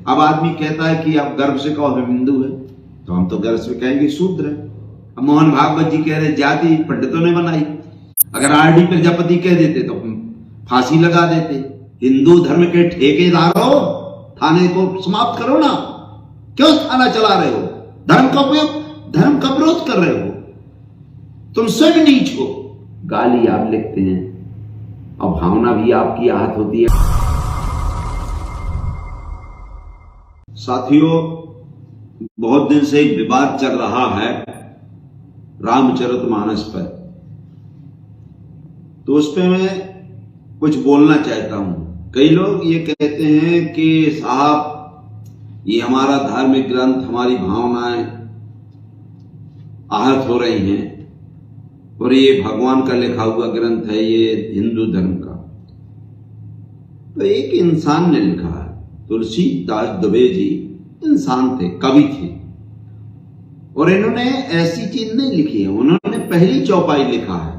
अब आदमी कहता है कि आप गर्व से कहो हम हिंदू है, तो हम तो गर्व से कहेंगे शूद्र है। अब मोहन भागवत जी कह रहे जाति पंडितों ने बनाई। अगर आरडी प्रजापति कह देते तो फांसी लगा देते। हिंदू धर्म के ठेकेदारों, थाने को समाप्त करो ना, क्यों थाना चला रहे हो? धर्म का विरोध कर रहे हो, तुम स्वयं नीच हो। गाली आप लिखते हैं और भावना भी आपकी आहत होती है। साथियों, बहुत दिन से एक विवाद चल रहा है रामचरितमानस पर, तो उस पर मैं कुछ बोलना चाहता हूं। कई लोग ये कहते हैं कि साहब ये हमारा धार्मिक ग्रंथ, हमारी भावनाएं आहत हो रही हैं और ये भगवान का लिखा हुआ ग्रंथ है, ये हिंदू धर्म का। तो एक इंसान ने लिखा है, तुलसीदास दुबे जी इंसान थे, कवि थे, और इन्होंने ऐसी चीज नहीं लिखी है। उन्होंने पहली चौपाई लिखा है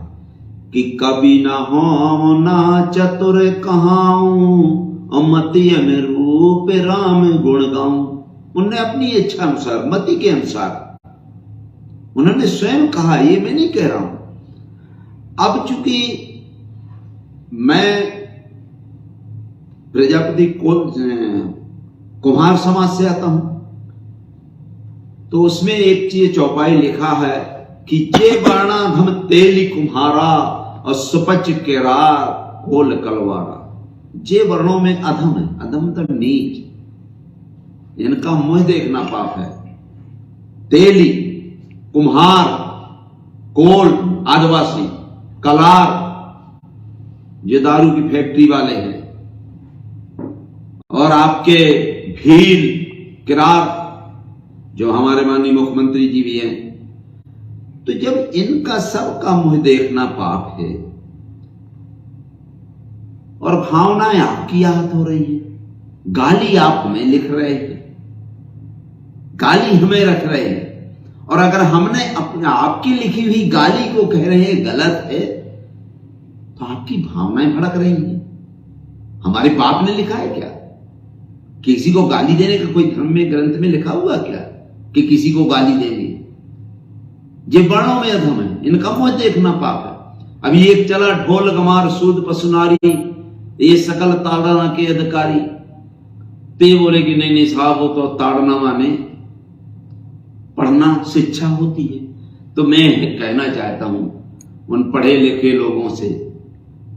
कि कवि ना हो ना चतुर कहाऊं, मति में रूप राम गुण गाऊं। उन्होंने अपनी इच्छा अनुसार, मति के अनुसार उन्होंने स्वयं कहा, ये मैं नहीं कह रहा हूं। अब चूंकि मैं प्रजापति कुम्हार समाज से आता हूं, तो उसमें एक चीज चौपाई लिखा है कि जे वर्णाधम तेली कुम्हारा और सुपच केरार कोल कलवारा। जे वर्णों में अधम है, अधम तो नीच, इनका मुंह देखना पाप है। तेली, कुम्हार, कोल आदिवासी, कलार ये दारू की फैक्ट्री वाले हैं, और आपके भील, किरार जो हमारे माननीय मुख्यमंत्री जी भी हैं। तो जब इनका सबका मुंह देखना पाप है और भावनाएं आपकी आहत हो रही है, गाली आप हमें लिख रहे हैं, गाली हमें रख रहे हैं, और अगर हमने अपने आपकी लिखी हुई गाली को कह रहे हैं गलत है, तो आपकी भावनाएं भड़क रही हैं। हमारे बाप ने लिखा है क्या? किसी को गाली देने का कोई धर्म में ग्रंथ में लिखा हुआ क्या कि किसी को गाली देंगे? ये वर्णों में अधम है, इनका मुंह देखना पाप है। अभी एक चला ढोल गमार सूद पसुनारी, ये सकल ताड़ना के अधिकारी। तो ये बोले कि नहीं साहब, वो तो ताड़ना माने पढ़ना शिक्षा होती है। तो मैं कहना चाहता हूं उन पढ़े लिखे लोगों से,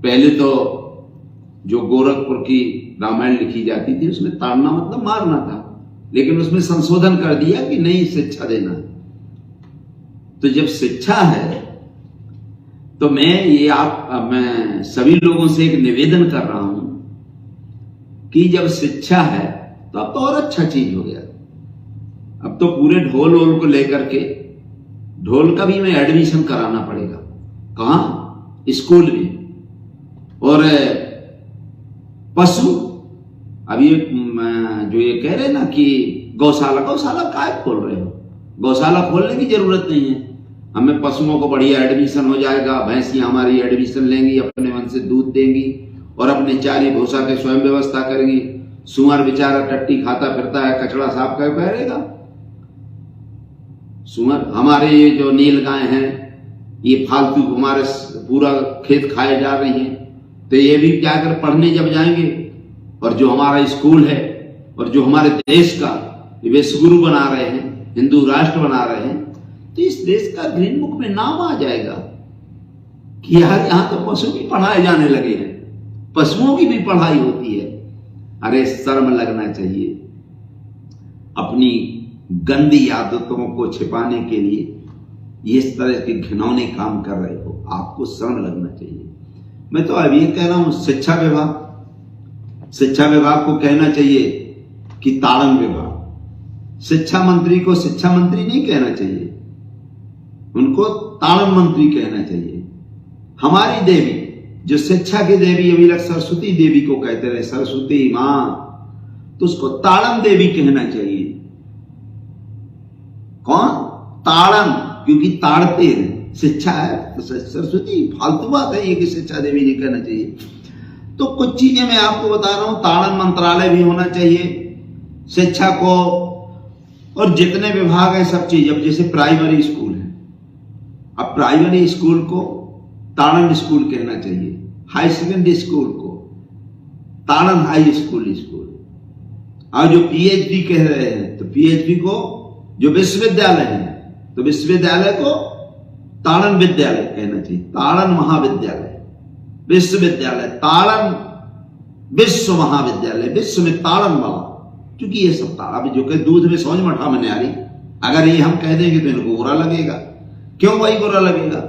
पहले तो जो गोरखपुर की रामायण लिखी जाती थी उसमें ताड़ना मतलब मारना था, लेकिन उसमें संशोधन कर दिया कि नहीं शिक्षा देना है। तो जब शिक्षा है तो मैं सभी लोगों से एक निवेदन कर रहा हूं कि जब शिक्षा है तो अब तो और अच्छा चीज हो गया। अब तो पूरे ढोल वोल को लेकर के, ढोल का भी मैं एडमिशन कराना पड़ेगा, कहां? स्कूल में। और पशु, अब ये जो ये कह रहे ना कि गौशाला काय खोल रहे हो? गौशाला खोलने की जरूरत नहीं है। हमें पशुओं को बढ़िया एडमिशन हो जाएगा, भैंसियां हमारी एडमिशन लेंगी, अपने मन से दूध देंगी और अपने चारी भूसा के स्वयं व्यवस्था करेंगी। सुअर बेचारा टट्टी खाता फिरता है, कचड़ा साफ कर करेगा। सुअर, हमारे ये जो नील गाय हैं ये फालतू हमारे पूरा खेत खाए जा रही हैं। तो ये भी क्या कर पढ़ने जब जाएंगे, और जो हमारा स्कूल है और जो हमारे देश का विश्वगुरु बना रहे हैं, हिंदू राष्ट्र बना रहे हैं, तो इस देश का ग्रीन बुक में नाम आ जाएगा कि यार यहां तो पशु भी पढ़ाए जाने लगे हैं, पशुओं की भी पढ़ाई होती है। अरे शर्म लगना चाहिए। अपनी गंदी आदतों को छिपाने के लिए इस तरह के घिनौने काम कर रहे हो, आपको शर्म लगना चाहिए। मैं तो अभी कह रहा हूं शिक्षा विभाग को कहना चाहिए कि ताड़न विभाग। शिक्षा मंत्री को शिक्षा मंत्री नहीं कहना चाहिए, उनको ताड़न मंत्री कहना चाहिए। हमारी देवी जो शिक्षा की देवी, अभी तक सरस्वती देवी को कहते रहे, सरस्वती मां, तो उसको ताड़न देवी कहना चाहिए। कौन? ताड़न, क्योंकि ताड़ते हैं। शिक्षा है सरस्वती, फालतू बात है ये कि शिक्षा देवी नहीं कहना चाहिए। तो कुछ चीजें मैं आपको बता रहा हूं। ताड़न मंत्रालय भी होना चाहिए, शिक्षा को, और जितने विभाग है सब चीज। अब जैसे प्राइमरी स्कूल है, अब प्राइमरी स्कूल को ताड़न स्कूल कहना चाहिए, हाई सेकेंडरी स्कूल को ताड़न हाई स्कूल और जो पीएचडी कह रहे हैं तो पीएचडी को, जो विश्वविद्यालय है तो विश्वविद्यालय को ताड़न विद्यालय कहना चाहिए, ताड़न महाविद्यालय, विश्वविद्यालय ताड़न, विश्व महाविद्यालय, विश्व में ताड़न वाला। क्योंकि ये सब ताड़ा जो कि दूध में समझ मठा में नहीं आ रही, अगर ये हम कह देंगे तो इनको बुरा लगेगा। क्यों भाई बुरा लगेगा?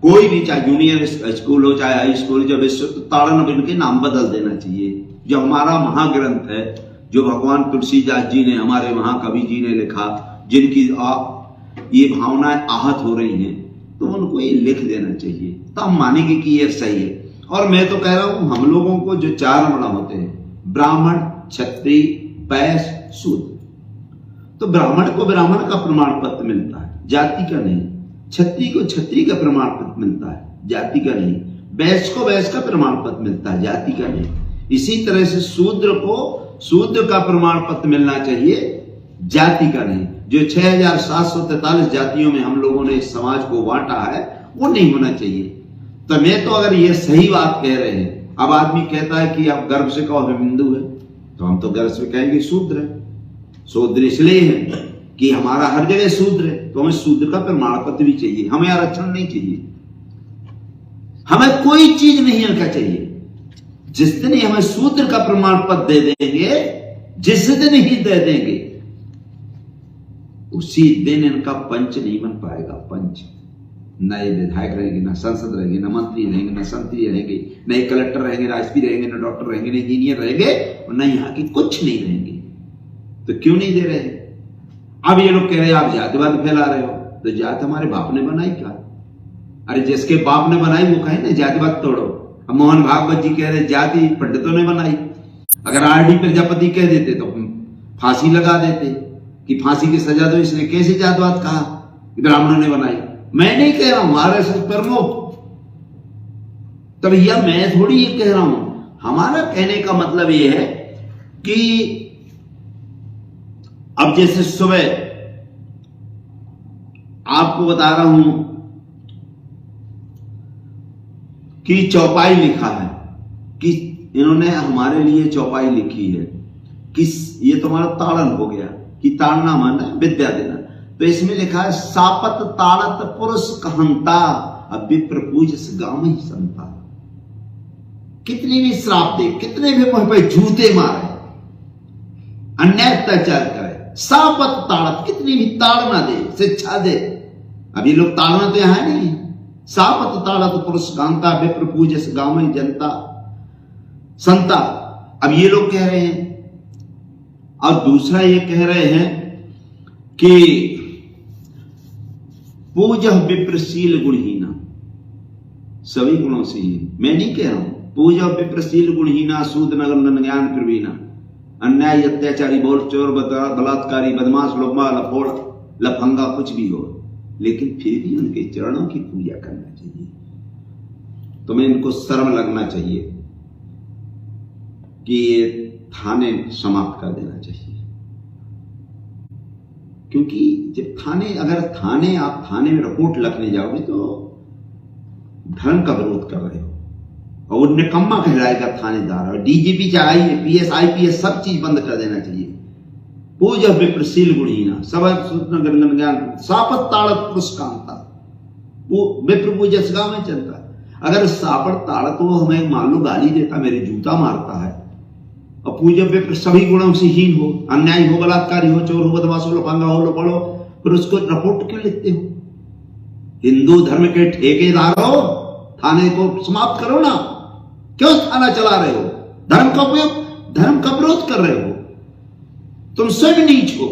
कोई भी, चाहे जूनियर स्कूल हो चाहे हाई स्कूल, जब विश्व ताड़न, अब इनके नाम बदल देना चाहिए। जो हमारा महाग्रंथ है, जो भगवान तुलसीदास जी ने, हमारे महाकवि जी ने लिखा, जिनकी ये भावनाएं आहत हो रही हैं, तो उनको ये लिख देना चाहिए, तो हम मानेंगे कि ये सही है। और मैं तो कह रहा हूं, हम लोगों को जो 4 वर्ण होते हैं, ब्राह्मण, क्षत्रिय, वैश्य, शूद्र, तो ब्राह्मण को ब्राह्मण का प्रमाण पत्र मिलता है, जाति का नहीं। क्षत्रिय को क्षत्रिय का प्रमाण पत्र मिलता है, जाति का नहीं। वैश्य को वैश्य का प्रमाण पत्र मिलता है, जाति का नहीं। इसी तरह से शूद्र को शूद्र का प्रमाण पत्र मिलना चाहिए, जाति का नहीं। जो 6743 जातियों में हम लोगों ने इस समाज को बांटा है, वो नहीं होना चाहिए। तो मैं तो, अगर ये सही बात कह रहे हैं, अब आदमी कहता है कि आप गर्व से कहो हम हिंदू है, तो हम तो गर्व से कहेंगे शूद्र है। शूद्र इसलिए है कि हमारा हर जगह शूद्र है, तो हमें शूद्र का प्रमाण पत्र भी चाहिए, हमें आरक्षण नहीं चाहिए, हमें कोई चीज नहीं रखा चाहिए। जिस दिन हमें शूद्र का प्रमाण पत्र दे देंगे, जिस दिन ही दे देंगे, उसी दिन इनका पंच नहीं बन पाएगा। पंच, नए विधायक रहेंगे, ना सांसद रहेंगे, ना मंत्री रहेंगे, ना संतरी रहेंगे, न कलेक्टर रहेंगे, ना एसपी रहेंगे, ना डॉक्टर रहेंगे, ना इंजीनियर रहेंगे, और न यहाँ के कुछ नहीं रहेंगे। तो क्यों नहीं दे रहे? अब ये लोग कह रहे हैं आप जातिवाद फैला रहे हो, तो जात हमारे बाप ने बनाई क्या? अरे जिसके बाप ने बनाई वो कहे ना जातिवाद तोड़ो। अब मोहन भागवत जी कह रहे जाति पंडितों ने बनाई। अगर आरडी प्रजापति कह देते तो फांसी लगा देते कि फांसी की सजा दो, इसने कैसे जातिवाद कहा? ब्राह्मणों ने बनाई। मैं नहीं कह रहा हूं, आरएसएस प्रमुख, तो भैया मैं थोड़ी ये कह रहा हूं। हमारा कहने का मतलब ये है कि अब जैसे सुबह आपको बता रहा हूं कि चौपाई लिखा है, कि इन्होंने हमारे लिए चौपाई लिखी है कि ये तुम्हारा ताड़न हो गया, कि ताड़ना माना विद्या देना। तो इसमें लिखा है सापत ताड़त पुरुष कहंता, अब विप्र पूजस गाम ही संता। कितनी भी श्राप दे, कितने भी मुंह पे जूते मारे, अन्याय अत्याचार करे, सापत ताड़त, कितनी भी ताड़ना दे, शिक्षा दे। अब ये लोग ताड़ना तो यहां नहीं है। सापत ताड़त पुरुष कांता, विप्र पूजस गाम ही जनता संता। अब ये लोग कह रहे हैं, और दूसरा ये कह रहे हैं कि पूज विप्रशील गुणहीना, सभी गुणों से ही। मैं नहीं कह रहा हूं, पूज विप्रशील गुणहीना, सूद नगर ज्ञान प्रवीणा, अन्याय अत्याचारी, बोल चोर, बलात्कारी, बदमाश, लोभा, लफोड़, लफंगा, कुछ भी हो, लेकिन फिर भी उनके चरणों की पूजा करना चाहिए। तुम्हें इनको शर्म लगना चाहिए कि ये थाने समाप्त कर देना चाहिए। क्योंकि जब आप थाने में रिपोर्ट लिखने जाओगे तो धर्म का विरोध कर रहे हो, और वो निकम्मा कहलाएगा थानेदार। और डीजीपी चाहे पीएस आईपीएस सब चीज बंद कर देना चाहिए। पूज विप्रशील गुणहीना, सब ज्ञान, सापत ताड़त पुरुष कांता, वो विप्र पूजस गाँव में चलता है। अगर सापत ताड़त वो हमें मान लो गाली देता, मेरे जूता मारता है, और पूज्य विप्र सभी गुणों से हीन हो, अन्याय हो, बलात्कारी हो, चोर हो, बदमाश हो, लफंगा हो, लोपड़ो, फिर उसको रिपोर्ट क्यों लिखते हो? हिंदू धर्म के ठेकेदार हो, थाने को समाप्त करो ना। क्यों थाना चला रहे हो? धर्म का उपयोग, धर्म का विरोध कर रहे हो, तुम स्वयं नीच हो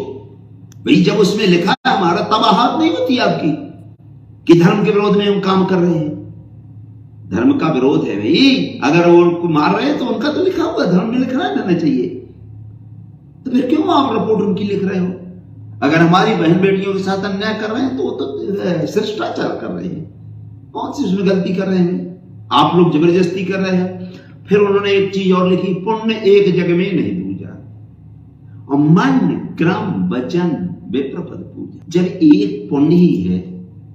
भाई। जब उसमें लिखा है हमारा, तबाहट नहीं होती आपकी कि धर्म के विरोध में हम काम कर रहे हैं। धर्म का विरोध है भाई, अगर वो उनको मार रहे हैं तो उनका तो लिखा हुआ, धर्म में लिखना रहना चाहिए। तो फिर क्यों आप रिपोर्ट उनकी लिख रहे हो? अगर हमारी बहन बेटियों के साथ अन्याय कर रहे हैं तो वो तो शिष्टाचार कर रहे हैं, कौन सी उसमें गलती कर रहे हैं? आप लोग जबरदस्ती कर रहे हैं। फिर उन्होंने एक चीज और लिखी, पुण्य एक जग में नहीं दूजा। और मन क्रम वचन विप्रपद पूजा। जब एक पुण्य ही है,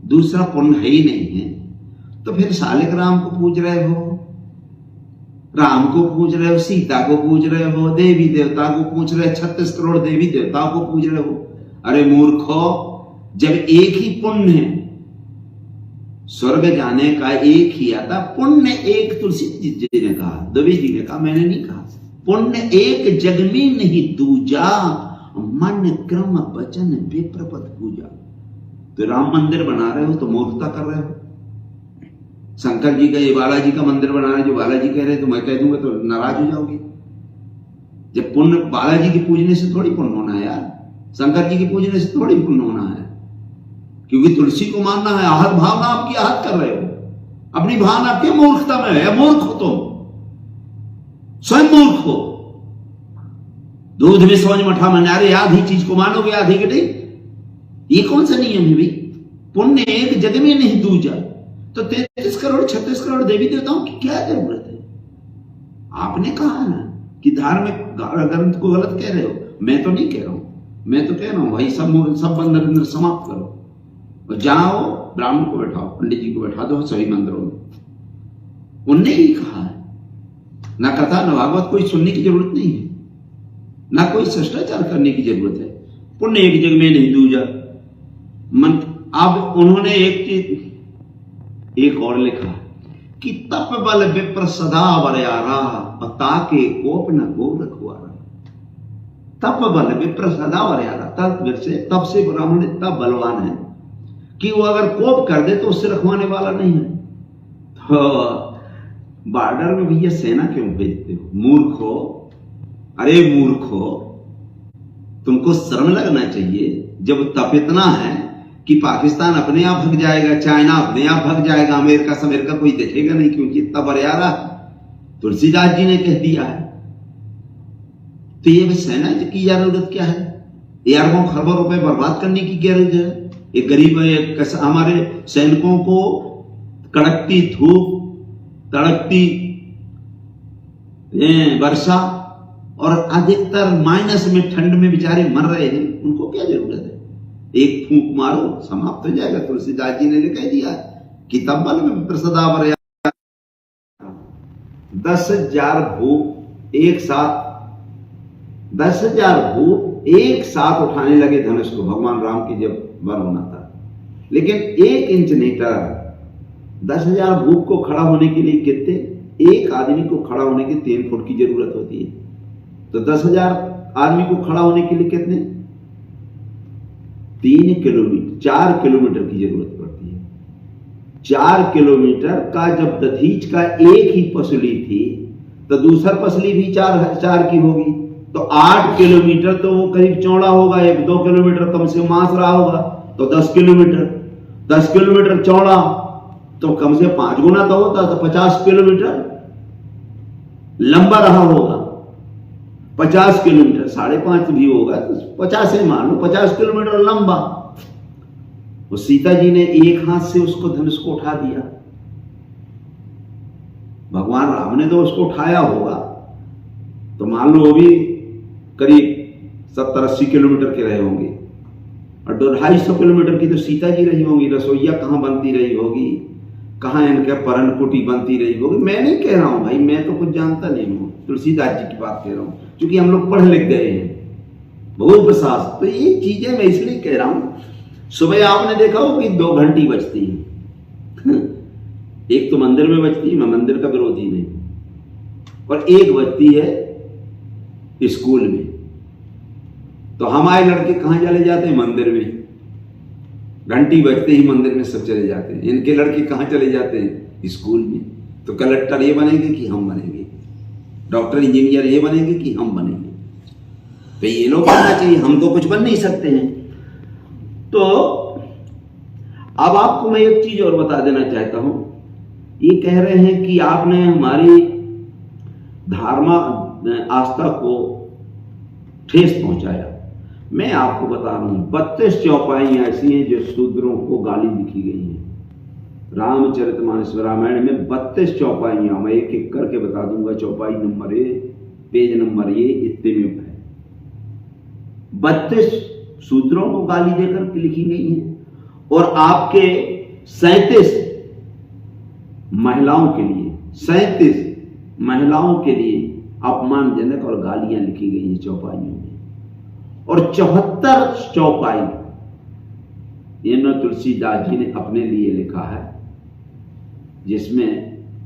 दूसरा पुण्य है ही नहीं है, तो फिर सालिक राम को पूज रहे हो, राम को पूज रहे हो, सीता को पूज रहे हो, देवी देवता को पूज रहे हो, 36 करोड़ देवी देवताओं को पूज रहे हो। अरे मूर्खो, जब एक ही पुण्य है, स्वर्ग जाने का एक ही आता पुण्य, एक तुलसी जी ने कहा, दवी जी ने कहा, मैंने नहीं कहा। पुण्य एक जग में नहीं दूजा, मन क्रम वचन विप्रपद पूजा। तो राम मंदिर बना रहे हो तो मूर्खता कर रहे हो। शंकर जी का, ये बालाजी का मंदिर बना रहे, जो बालाजी कह रहे हैं तो मैं कह दूंगा तो नाराज हो जाओगे। जब पुण्य बालाजी के पूजने से थोड़ी पुण्य होना है यार, शंकर जी के पूजने से थोड़ी पुण्य होना है, क्योंकि तुलसी को मानना है। आहत भावना आपकी आहत कर रहे हो, अपनी भावना आपकी मूर्खता में है। मूर्ख हो तुम, स्वयं मूर्ख हो। दूध में समझ मठा मन, अरे आधी चीज को मानोगे आधी के नहीं, ये कौन सा नियम है भाई? पुण्य एक जग में नहीं दूजा, तो 33 करोड़ 36 करोड़ देवी देवताओं की क्या जरूरत है? आपने कहा ना कि धार्मिक ग्रंथ को गलत कह रहे हो, मैं तो नहीं कह रहा हूं। मैं तो कह रहा हूं भाई सब बंदर समाप्त करो और जाओ ब्राह्मण को बैठाओ, पंडित जी को बैठा दो सभी मंदिरों में। उनने ही कहा है, ना कथा ना भागवत कोई सुनने की जरूरत नहीं है, ना कोई शिष्टाचार करने की जरूरत है। पुण्य एक जग में नहीं दूजा मन। अब उन्होंने एक चीज एक और लिखा कि तप बल विप्र सदा वरयारा, ताके कोप न गोरख हुआरा। तप बल विप्र सदा वरयारा, तप से ब्राह्मण इतना बलवान है कि वो अगर कोप कर दे तो उससे रखवाने वाला नहीं है। तो बॉर्डर में भैया सेना क्यों भेजते हो? मूर्खो, अरे मूर्खो, तुमको शर्म लगना चाहिए। जब तप इतना है कि पाकिस्तान अपने आप भग जाएगा, चाइना अपने आप भग जाएगा, अमेरिका कोई देखेगा नहीं, क्योंकि इतना बरियारा तुलसीदास जी ने कह दिया है। तो ये सेना की जरूरत क्या है? अरबों खरबों रुपए बर्बाद करने की क्या जरूरत है? एक गरीब हमारे सैनिकों को कड़कती धूप, तड़कती वर्षा और अधिकतर माइनस में ठंड में बेचारे मर रहे हैं, उनको क्या जरूरत है? एक फूंक मारो समाप्त हो जाएगा। तुलसीदास जी ने कह दिया कि तब बल में प्रसदावर 10,000 भूप एक साथ 10,000 भूप एक साथ उठाने लगे धनुष को, भगवान राम की जब वर होना था। लेकिन 1 इंच नहीं टरा। 10,000 भूप को खड़ा होने के लिए कितने, एक आदमी को खड़ा होने के 3 फुट की जरूरत होती है। तो 10,000 आदमी को खड़ा होने के लिए कितने, 3 किलोमीटर 4 किलोमीटर की जरूरत पड़ती है। 4 किलोमीटर का जब दधीच का एक ही पसली थी तो दूसरा पसली भी 4 की होगी, तो 8 किलोमीटर तो वो करीब चौड़ा होगा। 1-2 किलोमीटर कम से मास रहा होगा, तो 10 किलोमीटर चौड़ा, तो कम से 5 गुना तो होता, तो 50 किलोमीटर लंबा रहा होगा। 50 किलोमीटर 5.5 भी होगा, तो 50 ही मान लो, 50 किलोमीटर लंबा। वो सीता जी ने एक हाथ से उसको धनुष को उठा दिया, भगवान राम ने तो उसको उठाया होगा, तो मान लो वो भी करीब 70-80 किलोमीटर के रहे होंगे, और 250 किलोमीटर की तो सीता जी रही होंगी। रसोईया कहां बनती रही होगी, कहां इनके परन कुटी बनती रही होगी। मैं नहीं कह रहा हूं भाई, मैं तो कुछ जानता नहीं हूं, तुलसीदास जी की बात कह रहा हूं, क्योंकि हम लोग पढ़ लिख गए हैं बहुत प्रसाद। तो ये चीजें मैं इसलिए कह रहा हूं, सुबह आपने देखा हो कि 2 घंटी बजती है। एक तो मंदिर में बजती है, मैं मंदिर का विरोधी नहीं, और एक बजती है स्कूल में। तो हमारे लड़के कहां चले जाते हैं? मंदिर में। घंटी बजते ही मंदिर में सब चले जाते हैं। इनके लड़के कहां चले जाते हैं? स्कूल में। तो कलेक्टर ये बनेंगे कि हम बनेंगे, डॉक्टर इंजीनियर ये बनेंगे कि हम बनेंगे। तो ये लोग बनना चाहिए, हम तो कुछ बन नहीं सकते हैं। तो अब आपको मैं एक चीज और बता देना चाहता हूं। ये कह रहे हैं कि आपने हमारी धार्मा आस्था को ठेस पहुंचाया। मैं आपको बता रहा हूं, 32 चौपाइयां ऐसी हैं जो शूद्रों को गाली लिखी गई हैं। रामचरितमानस रामायण में 32 चौपाइयां, मैं एक एक करके बता दूंगा। चौपाई नंबर 1, पेज नंबर 1 इतने में है। 32 शूद्रों को गाली देकर लिखी गई है और आपके 37 महिलाओं के लिए 37 महिलाओं के लिए अपमानजनक और गालियां लिखी गई हैं चौपाइयों में। और 74 चौपाई ये तुलसीदास जी ने अपने लिए लिखा है, जिसमें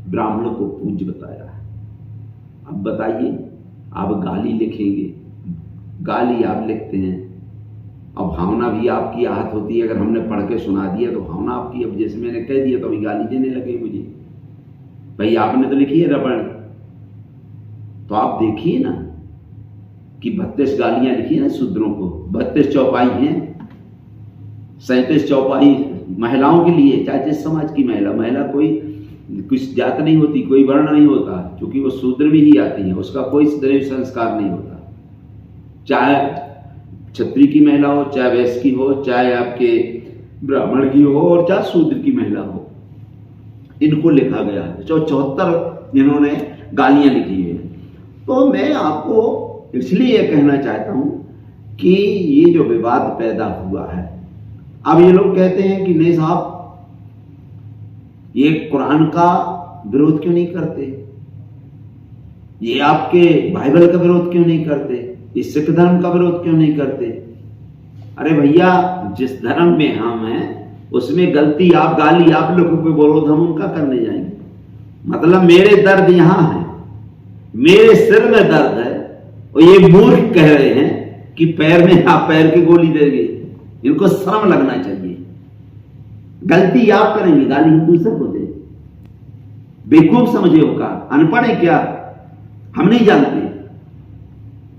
ब्राह्मणों को पूज्य बताया है। अब बताइए, आप गाली लिखेंगे, गाली आप लिखते हैं, अब भावना भी आपकी आहत होती है। अगर हमने पढ़ के सुना दिया तो भावना आपकी, अब जैसे मैंने कह दिया तो अभी गाली देने लगे मुझे, भाई आपने तो लिखी है रबड़, तो आप देखिए ना कि 32 गालियां लिखी है ना शूद्रों को, 32 चौपाई हैं, 37 चौपाई महिलाओं के लिए, चाहे जिस समाज की महिला कोई कुछ जात नहीं होती, कोई वर्ण नहीं होता, क्योंकि वो शूद्र में ही आती है, उसका कोई दैव संस्कार नहीं होता। चाहे क्षत्रिय की महिला हो, चाहे वैश्य की हो, चाहे आपके ब्राह्मण की हो, और चाहे शूद्र की महिला हो, इनको लिखा गया है। 74 इन्होंने गालियां लिखी है। तो मैं आपको इसलिए कहना चाहता हूं कि ये जो विवाद पैदा हुआ है, अब ये लोग कहते हैं कि नहीं साहब, ये कुरान का विरोध क्यों नहीं करते, ये आपके बाइबल का विरोध क्यों नहीं करते, इस सिख धर्म का विरोध क्यों नहीं करते। अरे भैया, जिस धर्म में हम हैं उसमें गलती आप, गाली आप लोगों पे बोलो तो हम उनका करने जाएंगे। मतलब मेरे दर्द यहां है, मेरे सिर में दर्द है, और ये मूर्ख कह रहे हैं कि पैर में आप पैर की गोली देंगे। इनको शर्म लगना चाहिए। गलती आप करेंगे, गाली हम दूसरे को दे। बेवकूफ समझे होगा, अनपढ़ है क्या, हम नहीं जानते।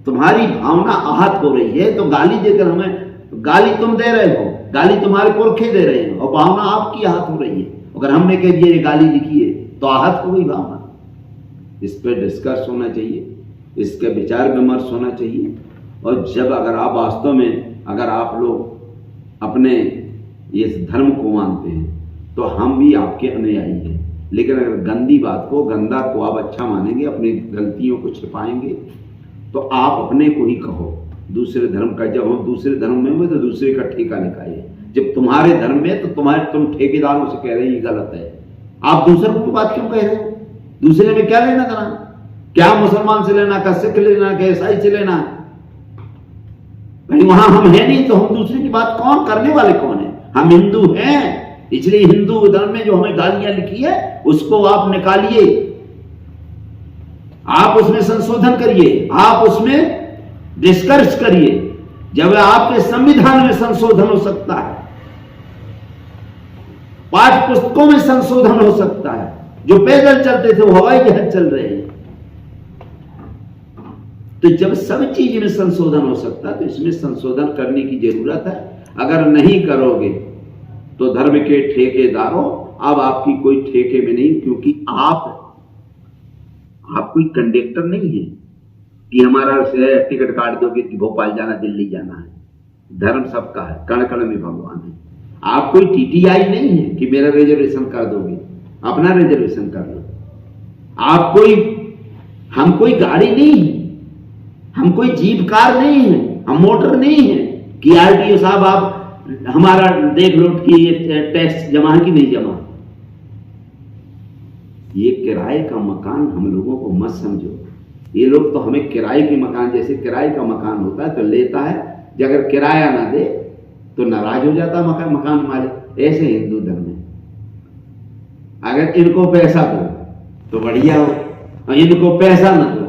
तुम्हारी भावना आहत हो रही है तो गाली देकर हमें, गाली तुम दे रहे हो, गाली तुम्हारे पुरखे दे रहे हैं, और भावना आपकी आहत हो रही है। अगर हमने कह दिया ये गाली लिखी है तो आहत हो गई भावना। इस पर डिस्कस होना चाहिए, इसका विचार विमर्श होना चाहिए। और जब अगर आप वास्तव में, अगर आप लोग अपने इस धर्म को मानते हैं तो हम भी आपके अनुयायी हैं। लेकिन अगर गंदी बात को, गंदा को आप अच्छा मानेंगे, अपनी गलतियों को छिपाएंगे, तो आप अपने को ही कहो दूसरे धर्म का। जब हम दूसरे धर्म में हुए तो दूसरे का ठेका निकालिए। जब तुम्हारे धर्म में तो तुम ठेकेदारों से कह रहे हैं ये गलत है, आप दूसरे को बात क्यों कह रहे हो? दूसरे में क्या लेना देना? क्या मुसलमान से लेना, क्या सिख लेना, क्या ईसाई से लेना? भाई वहां हम है नहीं तो हम दूसरे की बात कौन करने वाले कौन है? हम हिंदू हैं, इसलिए हिंदू धर्म में जो हमें गालियां लिखी है उसको आप निकालिए, आप उसमें संशोधन करिए, आप उसमें डिस्कर्ज करिए। जब आपके संविधान में संशोधन हो सकता है, पाठ्य पुस्तकों में संशोधन हो सकता है, जो पैदल चलते थे वो हवाई जहाज चल रहे हैं। तो जब सब चीज में संशोधन हो सकता है तो इसमें संशोधन करने की जरूरत है। अगर नहीं करोगे तो धर्म के ठेकेदारों, अब आपकी कोई ठेके में नहीं, क्योंकि आप कोई कंडक्टर नहीं है कि हमारा टिकट काट दोगे कि भोपाल जाना, दिल्ली जाना है। धर्म सबका है, कण कण में भगवान है। आप कोई टीटीआई नहीं है कि मेरा रिजर्वेशन कर दोगे, अपना रिजर्वेशन कर लो। आप कोई, हम कोई गाड़ी नहीं है, हम कोई जीप कार नहीं है, हम मोटर नहीं है कि आरटीओ साहब आप हमारा देख लो कि टैक्स जमा है कि नहीं जमा। ये किराए का मकान हम लोगों को मत समझो। ये लोग तो हमें किराए के मकान, जैसे किराए का मकान होता है तो लेता है, अगर किराया ना दे तो नाराज हो जाता है मकान मालिक। ऐसे हिंदू धर्म में अगर इनको पैसा दो तो बढ़िया हो, और इनको पैसा ना दो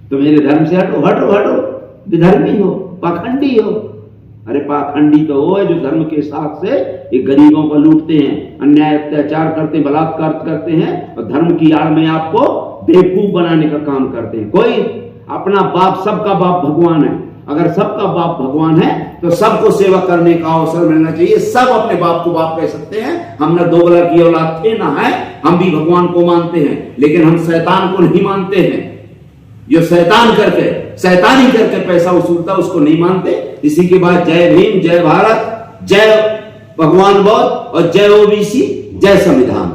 तो मेरे धर्म से हटो हटो हटो, विधर्मी हो, पाखंडी हो। अरे पाखंडी तो वो है जो धर्म के साथ से ये गरीबों को लूटते हैं, अन्याय अत्याचार करते हैं, बलात्कार करते हैं, और धर्म की आड़ में आपको बेवकूफ बनाने का काम करते हैं। कोई अपना बाप, सबका बाप भगवान है। अगर सबका बाप भगवान है तो सबको सेवा करने का अवसर मिलना चाहिए। सब अपने बाप को बाप कह सकते हैं। हम न दोगला की औलाद थे ना है, हम भी भगवान को मानते हैं, लेकिन हम शैतान को नहीं मानते हैं। जो शैतान करके, शैतानी करके पैसा वसूलता उसको नहीं मानते। इसी के बाद जय भीम, जय भारत, जय भगवान बौद्ध और जय ओबीसी, जय संविधान।